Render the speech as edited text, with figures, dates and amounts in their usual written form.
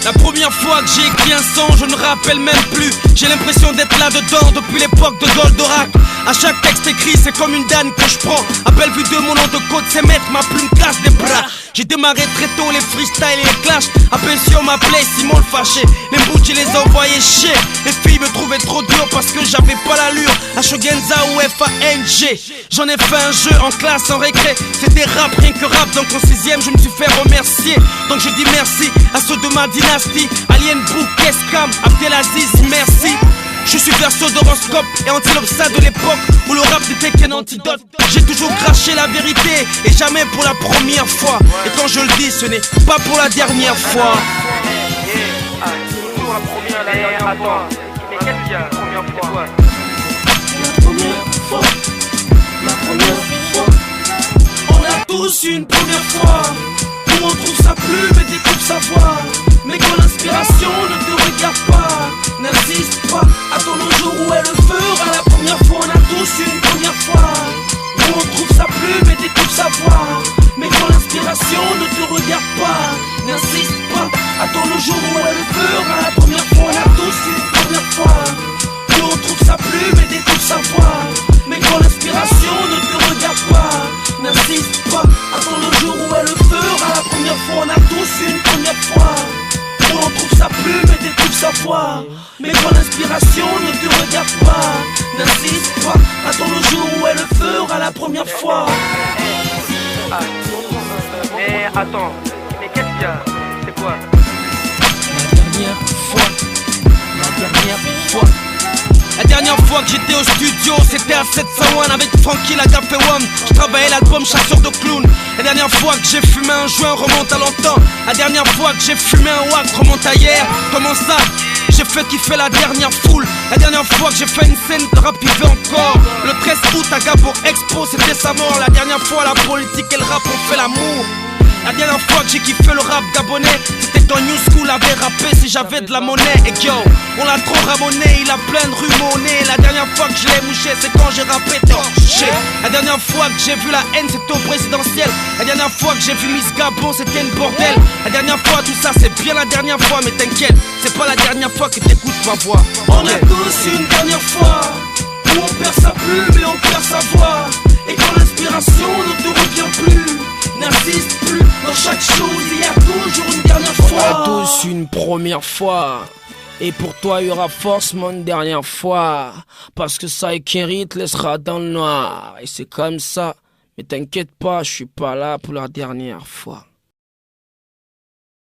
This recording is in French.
La première fois que j'ai écrit un son, je ne rappelle même plus. J'ai l'impression d'être là-dedans depuis l'époque de Goldorak. À chaque texte écrit, c'est comme une danne que je prends. À belle vue de mon nom de côte, c'est mettre ma plume casse des bras. J'ai démarré très tôt les freestyles et les clashs. Appelé sur ma play, Simon le fâché. Les bouts, je les envoyais chier. Les filles me trouvaient trop dur parce que j'avais pas l'allure. À Shogenza ou FANG. J'en ai fait un jeu en classe, en récré. C'était rap, rien que rap. Donc en 6ème, je me suis fait remercier. Donc je dis merci à ceux de ma dynastie. Alien Book, Escam, Abdelaziz, merci. Je suis verso d'horoscope et antilopsa de l'époque où le rap n'était qu'un antidote. J'ai toujours craché la vérité et jamais pour la première fois. Et quand je le dis, ce n'est pas pour la dernière fois. Pour la première, la dernière fois. Mais qu'est-ce qu'il y a la première fois? La première fois. On a tous une première fois où on trouve sa plume et découvre sa voix. Mais quand l'inspiration ne te regarde pas, n'insiste pas, attends le jour où elle le fera. La première fois, on a tous une première fois où on trouve sa plume et découvre sa voix. Mais quand l'inspiration ne te regarde pas, n'insiste pas, attends le jour où elle le fera. La première fois, on a tous une première fois où on trouve sa plume et découvre sa voix. Mais quand l'inspiration ne te regarde pas, n'insiste pas, attends le jour où elle le fera. La première fois, on a tous une première fois où on trouve sa plume et découvre sa voix. Mais quand l'inspiration ne te regarde pas, n'insiste pas, attends le jour où elle le fera la première fois. Mais attends, mais qu'est-ce qu'il y a? C'est quoi? La dernière fois. La dernière fois que j'étais au studio, c'était à 701 avec Frankie la Café One. Je travaillais l'album Chasseur de Clowns. La dernière fois que j'ai fumé un joint remonte à longtemps. La dernière fois que j'ai fumé un wack remonte à hier. Comment ça? J'ai fait kiffer la dernière foule. La dernière fois que j'ai fait une scène de rap vivait encore. Le 13 août à Gabo Expo, c'était sa mort. La dernière fois la politique et le rap ont fait l'amour. La dernière fois que j'ai kiffé le rap gabonais, c'était quand New School avait rappé si j'avais de la monnaie. Et yo, on l'a trop ramonné, il a plein de rumeurs au nez. La dernière fois que je l'ai mouché, c'est quand j'ai rappé torché. La dernière fois que j'ai vu la haine, c'était au présidentiel. La dernière fois que j'ai vu Miss Gabon, c'était une bordel. La dernière fois, tout ça, c'est bien la dernière fois. Mais t'inquiète, c'est pas la dernière fois que t'écoutes ma voix. On a tous une dernière fois où on perd sa plume et on perd sa voix. Et quand l'inspiration ne te revient plus, n'insiste plus, dans chaque chose il y a toujours une dernière fois. On a tous une première fois. Et pour toi il y aura forcément une dernière fois. Parce que ça et Kerry te laissera dans le noir. Et c'est comme ça. Mais t'inquiète pas, je suis pas là pour la dernière fois.